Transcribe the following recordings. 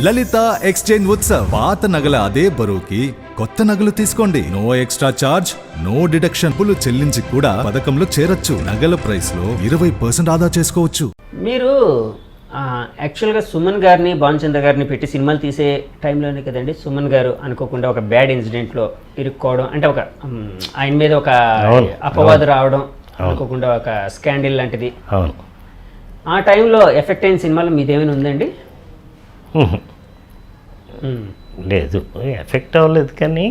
లలిత exchange Utsav. పాత నగల అదే బరువుకి కొత్త నగలు తీసుకోండి. No extra charge, no deduction. పులు చెల్లించి కూడా పథకంలో చేరొచ్చు. నగల ప్రైస్ లో 20% ఆదా చేసుకోవచ్చు. మీరు యాక్చువల్గా సుమన్ గారిని భానుచంద్ర గారిని పెట్టి సినిమాలు తీసే టైంలోనే కదండి సుమన్ గారు అనుకోకుండా ఒక బ్యాడ్ ఇన్సిడెంట్లో ఇరుక్కోవడం, అంటే ఒక ఆయన మీద ఒక అపవాదు రావడం, అనుకోకుండా ఒక స్కాండిల్ లాంటిది. ఆ టైంలో ఎఫెక్ట్ అయిన సినిమాలో మీదేమైనా ఉందండి? లేదు, ఎఫెక్ట్ అవ్వలేదు, కానీ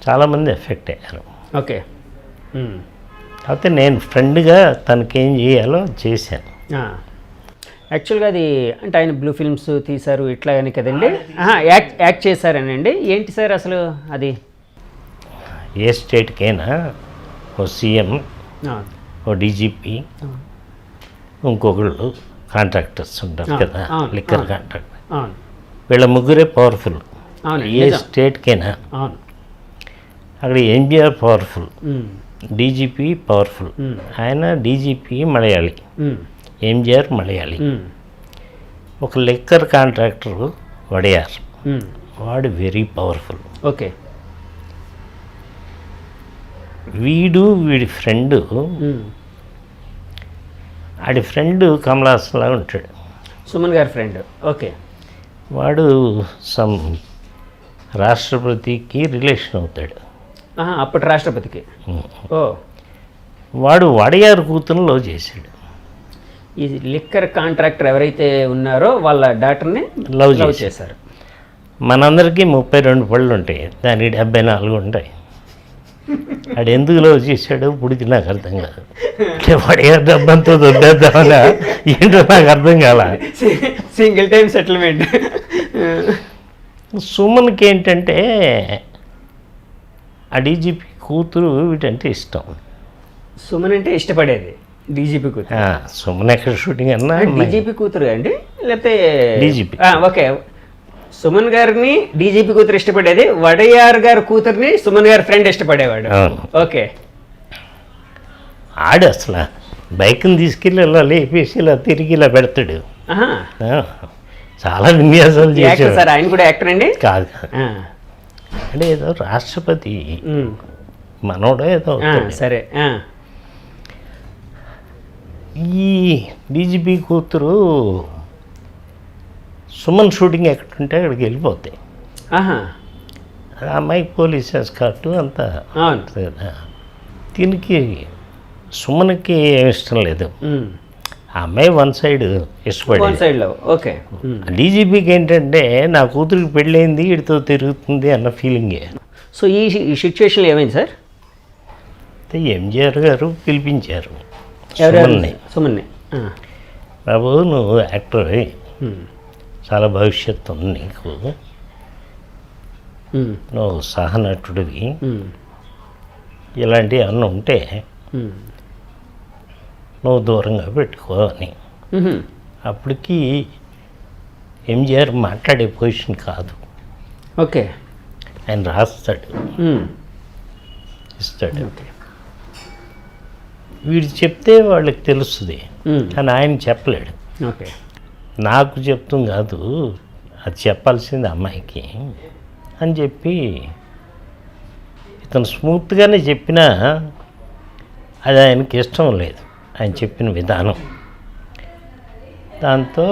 చాలామంది ఎఫెక్ట్ అయ్యారు. ఓకే. కాకపోతే నేను ఫ్రెండ్గా తనకేం చేయాలో చేశాను. యాక్చువల్గా అది అంటే ఆయన బ్లూ ఫిల్మ్స్ తీశారు ఇట్లా అని కదండి, యాక్ట్ చేశారనండి. ఏంటి సార్ అసలు అది? ఏ స్టేట్కైనా ఓ సీఎం, ఓ డీజీపీ, ఇంకొకళ్ళు కాంట్రాక్టర్స్ ఉంటారు కదా, లిక్కర్ కాంట్రాక్టర్. వీళ్ళ ముగ్గురే పవర్ఫుల్. ఏ స్టేట్కైనా అక్కడ ఎన్టీఆర్ పవర్ఫుల్, డీజీపీ పవర్ఫుల్. ఆయన డీజీపీ మలయాళీ, ఎంజిఆర్ మలయాళీ. ఒక లిక్కర్ కాంట్రాక్టర్ వడయార్, వాడు వెరీ పవర్ఫుల్. ఓకే. వీడి ఫ్రెండు, ఆడి ఫ్రెండ్ కమలాసన్లా ఉంటాడు, సుమన్ గారి ఫ్రెండ్. ఓకే. వాడు సమ్ రాష్ట్రపతికి రిలేషన్ అవుతాడు, అప్పటి రాష్ట్రపతికి. ఓ. వాడు వడయారు కూతురుని లవ్ చేశాడు. ఈ లిక్కర్ కాంట్రాక్టర్ ఎవరైతే ఉన్నారో వాళ్ళ డాక్టర్ని లవ్ చేశారు. మనందరికీ 32 పళ్ళు ఉంటాయి, దానికి 74 ఉంటాయి. వాడు ఎందుకు లవ్ చేశాడు పుడికి నాకు అర్థం కాదు. వడయారు డబ్బంతో దొద్దేద్దామన్నా ఏంటో నాకు అర్థం కాల. Single time settlement. సుమన్కి ఏంటంటే ఆ డీజీపీ కూతురు వీటంటే ఇష్టం. సుమన్ అంటే ఇష్టపడేది డీజీపీ కూతురు. సుమన్ ఎక్కడ షూటింగ్ అన్నా డీజీపీ కూతురు అండి, లేకపోతే డీజీపీ. ఓకే. సుమన్ గారిని డీజీపీ కూతురు ఇష్టపడేది, వడయార్ గారి కూతుర్ని సుమన్ గారి ఫ్రెండ్ ఇష్టపడేవాడు. ఓకే. ఆడు అసలు బైక్ని తీసుకెళ్ళి ఇలా లేపేసి ఇలా తిరిగి ఇలా పెడతాడు. చాలా విన్యాసాలు చేశాడు సార్. ఆయన కూడా యాక్టర్ అండి? కాదు, అంటే ఏదో రాష్ట్రపతి మనోడో ఏదో. సరే. ఈ డీజీపీ కూతురు సుమన్ షూటింగ్ ఎక్కడుంటే అక్కడికి వెళ్ళిపోతాయి. అమ్మాయికి పోలీస్ ఎస్కార్ట్ అంతా కదా. దీనికి సుమన్కి ఏమి ఇష్టం లేదు, ఆ అమ్మాయి వన్ సైడ్ ఇష్టపడి. ఓకే. డీజీపీకి ఏంటంటే నా కూతురికి పెళ్ళయింది వీడితో తిరుగుతుంది అన్న ఫీలింగే. సో ఈ సిచ్యువేషన్లో ఏమైంది సార్? ఎంజిఆర్ గారు పిలిపించారు సుమన్ని. బాబు, నువ్వు యాక్టర్, చాలా భవిష్యత్తు ఉంది నీకు, నువ్వు సహనటుడివి, ఇలాంటివి అన్నీ ఉంటే నువ్వు దూరంగా పెట్టుకో అని. అప్పటికి ఎంజిఆర్ మాట్లాడే పొజిషన్ కాదు. ఓకే. ఆయన రాస్తాడు, ఇస్తాడు. వీడు చెప్తే వాళ్ళకి తెలుస్తుంది, కానీ ఆయన చెప్పలేడు. ఓకే. నాకు చెప్తాం కాదు, అది చెప్పాల్సింది అమ్మాయికి అని చెప్పి ఇతను స్మూత్గానే చెప్పినా అది ఆయనకి ఇష్టం లేదు, ఆయన చెప్పిన విధానం. దాంతో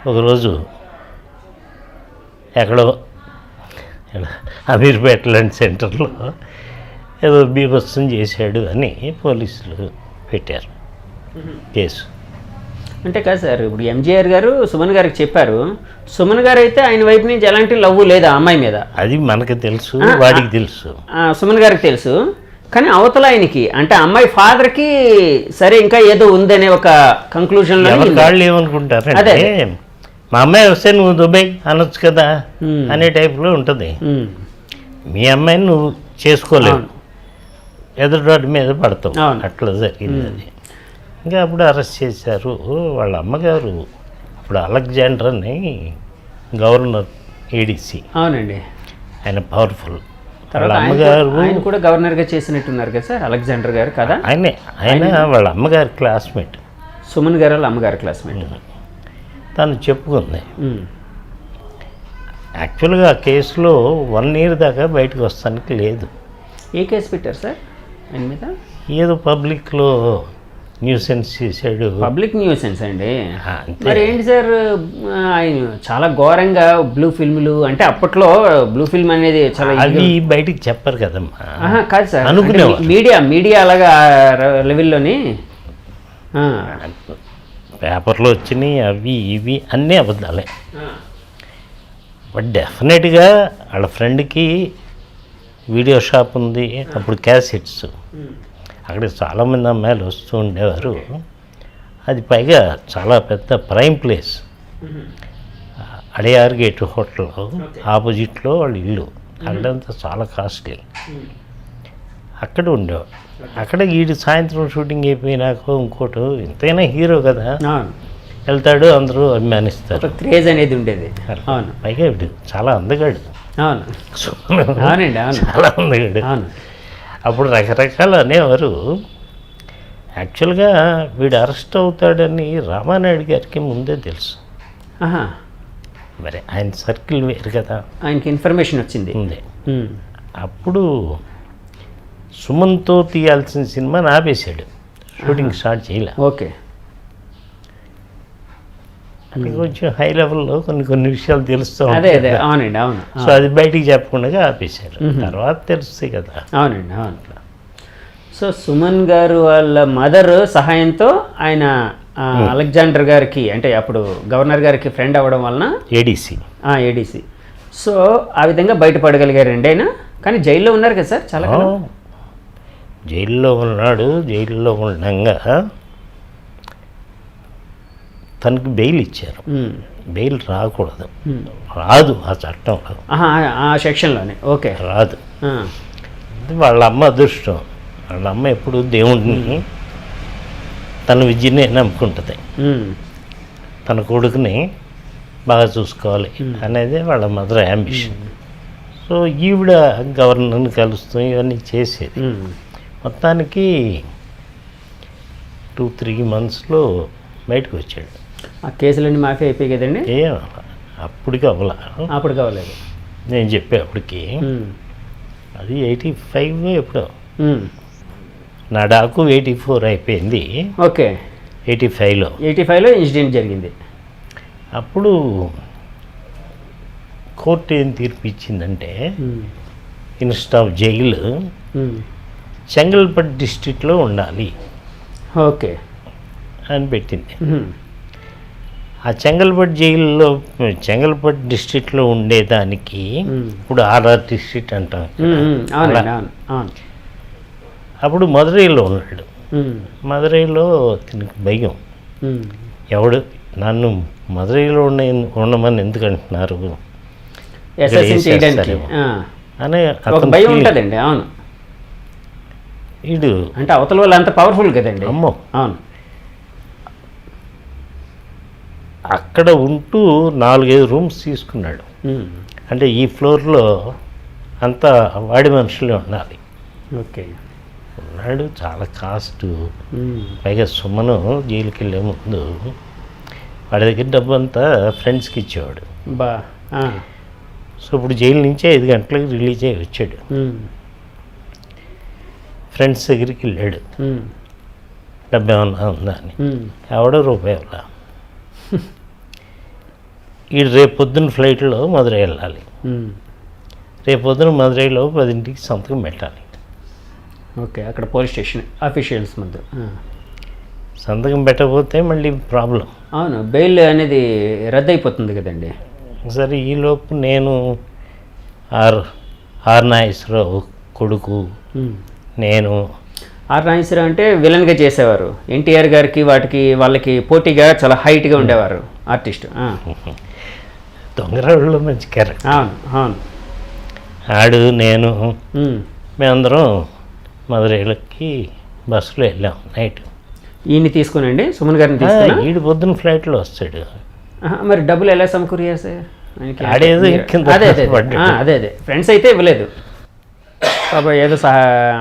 ఒకరోజు ఎక్కడో అమీర్పేట లాంటి సెంటర్లో ఏదో బీభత్సం చేశాడు అని పోలీసులు పెట్టారు కేసు. అంటే కాదు సార్, ఇప్పుడు ఎంజిఆర్ గారు సుమన్ గారికి చెప్పారు, సుమన్ గారు అయితే ఆయన వైపు నుంచి ఎలాంటి లవ్ లేదు ఆ అమ్మాయి మీద. అది మనకు తెలుసు, వాడికి తెలుసు, సుమన్ గారికి తెలుసు. కానీ అవతల ఆయనకి అంటే అమ్మాయి ఫాదర్కి సరే ఇంకా ఏదో ఉందనే ఒక కంక్లూజన్లో వాళ్ళు ఏమనుకుంటారంటే మా అమ్మాయి వస్తే నువ్వు దుబాయ్ అనొచ్చు కదా అనే టైప్లో ఉంటుంది. మీ అమ్మాయిని నువ్వు చేసుకోలేవు, ఎదుటి మీద పడతావు. అట్లా జరిగింది అది. ఇంకా అప్పుడు అరెస్ట్ చేశారు. వాళ్ళ అమ్మగారు ఇప్పుడు అలెగ్జాండర్ అని గవర్నర్ ఏడీసీ. అవునండి. ఆయన పవర్ఫుల్. వాళ్ళ అమ్మగారు ఆయన కూడా గవర్నర్గా చేసినట్టున్నారు కదా సార్, అలెగ్జాండర్ గారు కదా. ఆయన వాళ్ళ అమ్మగారి క్లాస్మేట్. సుమన్ గారు వాళ్ళ అమ్మగారి క్లాస్మేట్. తను చెప్పుకుంది. ఉమ్. యాక్చువల్గా ఆ కేసులో 1 year దాకా బయటకు వస్తానికి లేదు. ఏ కేసు పెట్టారు సార్ ఆయన మీద? ఏదో పబ్లిక్లో న్యూసెన్స్ చేశాడు. పబ్లిక్ న్యూసెన్స్ అండి. అంతే. మరి ఏంటి సార్, ఆయన చాలా ఘోరంగా బ్లూ ఫిల్మ్లు అంటే అప్పట్లో బ్లూ ఫిల్మ్ అనేది చాలా అవి బయటికి చెప్పరు కదమ్మా. కాదు సార్, అనుకునేవారు. మీడియా అలాగా లెవెల్లోని పేపర్లో వచ్చినాయి అవి ఇవి అన్నీ అబద్ధాలే. బట్ డెఫినెట్గా వాళ్ళ ఫ్రెండ్కి వీడియో షాప్ ఉంది, అప్పుడు క్యాసెట్స్. అక్కడికి చాలామంది అమ్మాయిలు వస్తూ ఉండేవారు. అది పైగా చాలా పెద్ద prime place. Adyar gate hotel ఆపోజిట్లో వాళ్ళ ఇల్లు. అక్కడంతా చాలా కాస్ట్లీ. అక్కడ ఉండేవాడు. అక్కడ వీడి సాయంత్రం షూటింగ్ అయిపోయినాక ఇంకోటి ఎంతైనా హీరో కదా, వెళ్తాడు, అందరూ అభిమానిస్తారు. క్రేజ్ అనేది ఉండేది. అవును. పైగా వీడు చాలా అందగాడు. అవును. అవునండి. అవును. చాలా అందగాడు. అవును. అప్పుడు రకరకాలు అనేవారు. యాక్చువల్గా వీడు అరెస్ట్ అవుతాడని రామానాయుడు గారికి ముందే తెలుసు. మరి ఆయన సర్కిల్ వేరు కదా, ఆయనకి ఇన్ఫర్మేషన్ వచ్చింది ఉంది. అప్పుడు సుమన్తో తీయాల్సిన సినిమా ఆపేశాడు, షూటింగ్ స్టార్ట్ చేయలే. ఓకే. అంటే కొంచెం హై లెవెల్లో కొన్ని విషయాలు తెలుస్తూ అదే అదే. అవునండి. అవును. సో అది బయటికి చెప్పకుండా ఆపేశారు. తర్వాత తెలుస్తాయి కదా. అవునండి. అవును. సో సుమన్ గారు వాళ్ళ మదర్ సహాయంతో ఆయన అలెగ్జాండర్ గారికి, అంటే అప్పుడు గవర్నర్ గారికి ఫ్రెండ్ అవ్వడం వలన ఏడీసీ, సో ఆ విధంగా బయటపడగలిగారండి ఆయన. కానీ జైల్లో ఉన్నారు కదా సార్ చాలా కాలం. జైల్లో ఉన్నాడు. జైల్లో ఉండగా తనకి బెయిల్ ఇచ్చారు. బెయిల్ రాకూడదు, రాదు ఆ చట్టంలో, ఆ సెక్షన్లోనే. ఓకే. రాదు. వాళ్ళ అమ్మ అదృష్టం. వాళ్ళ అమ్మ ఎప్పుడు దేవుడిని, తన విద్యనే నమ్ముకుంటుంది. తన కొడుకుని బాగా చూసుకోవాలి అనేది వాళ్ళ మదర్ యాంబిషన్. సో ఈవిడ గవర్నర్ని కలుస్తూ ఇవన్నీ చేసేది. మొత్తానికి 2-3 monthsలో బయటకు వచ్చాడు. ఆ కేసులన్నీ మాఫీ అయిపోయి కదండి. అప్పటికి అవ్వలేదు. నేను చెప్పే అప్పటికి అది 85 ఎప్పుడో. నా డాకు 84 అయిపోయింది. ఓకే. 85లో ఇన్సిడెంట్ జరిగింది. అప్పుడు కోర్టు ఏం తీర్పు ఇచ్చిందంటే ఇన్స్టెడ్ ఆఫ్ జైలు చెంగల్పట్ డిస్ట్రిక్ట్లో ఉండాలి. ఓకే అని పెట్టింది. ఆ చెంగల్పట్ డిస్ట్రిక్ట్లో ఉండేదానికి ఇప్పుడు ఆర్ఆర్ డిస్ట్రిక్ట్ అంటాం. అప్పుడు మదురైలో ఉన్నాడు. మదురైలో తినకు భయం. ఎవడు నన్ను మదురైలో ఉండమని ఎందుకు అంటున్నారు అని భయం ఉంటుందండి. అవును. వీడు అంటే అవతల వాళ్ళు అంత పవర్ఫుల్ కదండి. అమ్మో. అవును. అక్కడ ఉంటూ 4-5 రూమ్స్ తీసుకున్నాడు. అంటే ఈ ఫ్లోర్లో అంతా వాడి మనుషులే ఉండాలి. ఓకే. ఉన్నాడు. చాలా కాస్ట్. పైగా సుమను జైలుకి వెళ్ళే ముందు వాడి దగ్గర డబ్బు అంతా ఫ్రెండ్స్కి ఇచ్చేవాడు. సో ఇప్పుడు జైలు నుంచి 5 గంటలకు రిలీజ్ అయ్యి వచ్చాడు. ఫ్రెండ్స్ దగ్గరికి వెళ్ళాడు. డబ్బు ఏమన్నా ఉందా అని. ఎవడో ₹1 వీడు రేపు పొద్దున్న ఫ్లైట్లో మదురై వెళ్ళాలి. రేపు పొద్దున మదురైలో 10ంటికి సంతకం పెట్టాలి. ఓకే. అక్కడ పోలీస్ స్టేషన్ అఫీషియల్స్ మధ్య సంతకం పెట్టకపోతే మళ్ళీ ప్రాబ్లం. అవును. బెయిల్ అనేది రద్దు అయిపోతుంది కదండి. సరే ఈలోపు నేను ఆర్ నాగేశ్వరరావు కొడుకు, నేను నాగేశ్వరరావు అంటే విలన్గా చేసేవారు. ఎన్టీఆర్ గారికి వాళ్ళకి పోటీగా చాలా హైట్గా ఉండేవారు ఆర్టిస్ట్. దొంగరాళ్ళలో మంచి క్యారెక్టర్. అవును. అవును. ఆడు నేను మేమందరం మదురైలకి బస్సులో వెళ్ళాం నైట్. ఈయన్ని తీసుకునండి సుమన్ గారిని తీసుకుని. ఈడు పొద్దున్న ఫ్లైట్లో వస్తాడు. మరి డబ్బులు ఎలా సమకూర్యారు సార్? ఆడేదో అదే ఫ్రెండ్స్ అయితే ఇవ్వలేదు. పాప ఏదో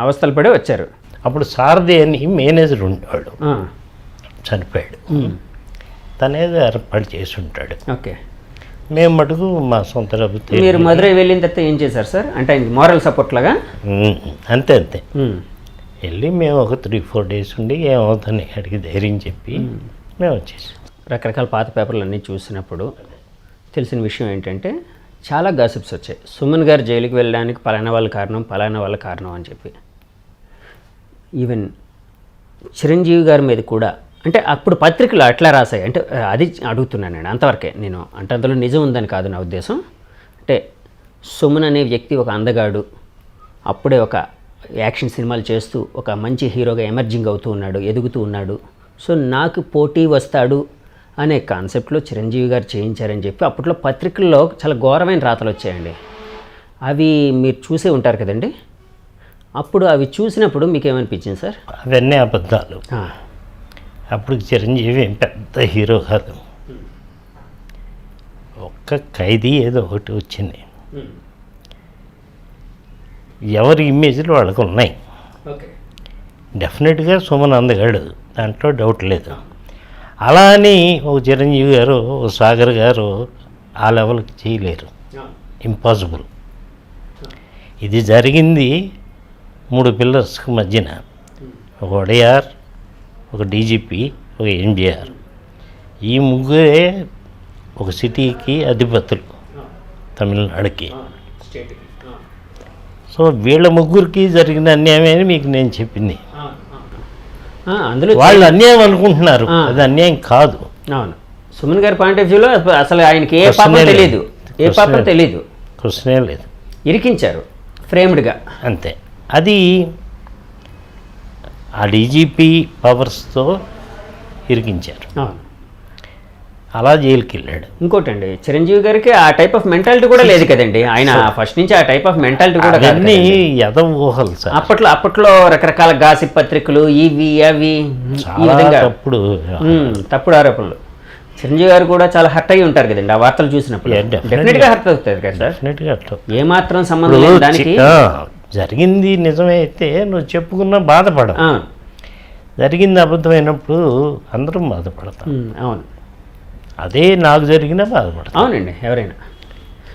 అవస్థలు పడి వచ్చారు. అప్పుడు సారథి అని మేనేజర్ ఉండేవాడు, చనిపోయాడు. తనేది ఏర్పాటు చేసి ఉంటాడు. ఓకే. మేము మటుకు మా సొంత డబ్బుతో మీరు మధురై వెళ్ళిన తర్వాత ఏం చేశారు సార్? అంటే ఆయనకి మోరల్ సపోర్ట్ లాగా? అంతే వెళ్ళి మేము ఒక 3-4 డేస్ ఉండి ఏమవుతుంది అడిగి ధైర్యం చెప్పి మేము వచ్చేసాం. రకరకాల పాత పేపర్లు అన్నీ చూసినప్పుడు తెలిసిన విషయం ఏంటంటే చాలా గాసిప్స్ వచ్చాయి. సుమన్ గారు జైలుకి వెళ్ళడానికి పలానా వాళ్ళ కారణం అని చెప్పి. ఈవెన్ చిరంజీవి గారి మీద కూడా, అంటే అప్పుడు పత్రికలు అట్లా రాశాయి. అంటే అది అడుగుతున్నాను నేను, అంతవరకే నేను. అంటే అందులో నిజం ఉందని కాదు నా ఉద్దేశం. అంటే సుమన్ అనే వ్యక్తి ఒక అందగాడు, అప్పుడే ఒక యాక్షన్ సినిమాలు చేస్తూ ఒక మంచి హీరోగా ఎమర్జింగ్ అవుతూ ఉన్నాడు, ఎదుగుతూ ఉన్నాడు. సో నాకు పోటీ వస్తాడు అనే కాన్సెప్ట్లో చిరంజీవి గారు చేయించారని చెప్పి అప్పట్లో పత్రికల్లో చాలా ఘోరమైన రాతలు వచ్చాయండి. అవి మీరు చూసే ఉంటారు కదండి. అప్పుడు అవి చూసినప్పుడు మీకు ఏమనిపించింది సార్? అవన్నీ అబద్ధాలు. అప్పుడు చిరంజీవి ఏం పెద్ద హీరో కాదు, ఒక్క ఖైదీ ఏదో ఒకటి వచ్చింది. ఎవరి ఇమేజ్లు వాళ్ళకు ఉన్నాయి. డెఫినెట్గా సుమన్ అందగాడు, దాంట్లో డౌట్ లేదు. అలా అని ఒక చిరంజీవి గారు, ఒక సాగర్ గారు ఆ లెవెల్కి చేయలేరు, ఇంపాసిబుల్. ఇది జరిగింది 3 పిల్లర్స్కి మధ్యన, ఒక ఒడయార్, ఒక డీజీపీ, ఒక ఎన్టీఆర్. ఈ ముగ్గురే ఒక సిటీకి అధిపతులు తమిళనాడుకి. సో వీళ్ళ ముగ్గురికి జరిగిన అన్యాయమని మీకు నేను చెప్పింది. అందులో వాళ్ళు అన్యాయం అనుకుంటున్నారు, అది అన్యాయం కాదు. అవును, సుమన్ గారి పాయింట్ ఆఫ్ వ్యూలో అసలు ఆయనకి ఏ పాపం తెలియదు, క్వశ్చనే లేదు. ఇరికించారు ఫ్రేమ్డ్గా, అంతే. అది ఆ డీజీపీ పవర్స్తో ఇరికించారు, అలా జైలుకి వెళ్ళాడు. ఇంకోటండి, చిరంజీవి గారికి ఆ టైప్ ఆఫ్ మెంటాలిటీ కూడా లేదు కదండి. ఆయన ఫస్ట్ నుంచి ఆ టైప్ ఆఫ్ మెంటాలిటీ కూడా అన్నీ ఎదవ ఊహలు సార్. అప్పట్లో రకరకాల గాసిప్ పత్రికలు, ఇవి అవి, ఈ విధంగా తప్పుడు ఆరోపణలు. చిరంజీవి గారు కూడా చాలా హర్ట్ అయ్యి ఉంటారు కదండి ఆ వార్తలు చూసినప్పుడు. డెఫినెట్గా హర్ట్ అవుతుంది కదా సార్. ఏమాత్రం సంబంధం లేదు దానికి. జరిగింది నిజమే అయితే నువ్వు చెప్పుకున్నా బాధపడ, జరిగింది అబద్ధమైనప్పుడు అందరం బాధపడతాం. అవును, అదే నాకు జరిగినా బాధపడతాం. అవునండి, ఎవరైనా.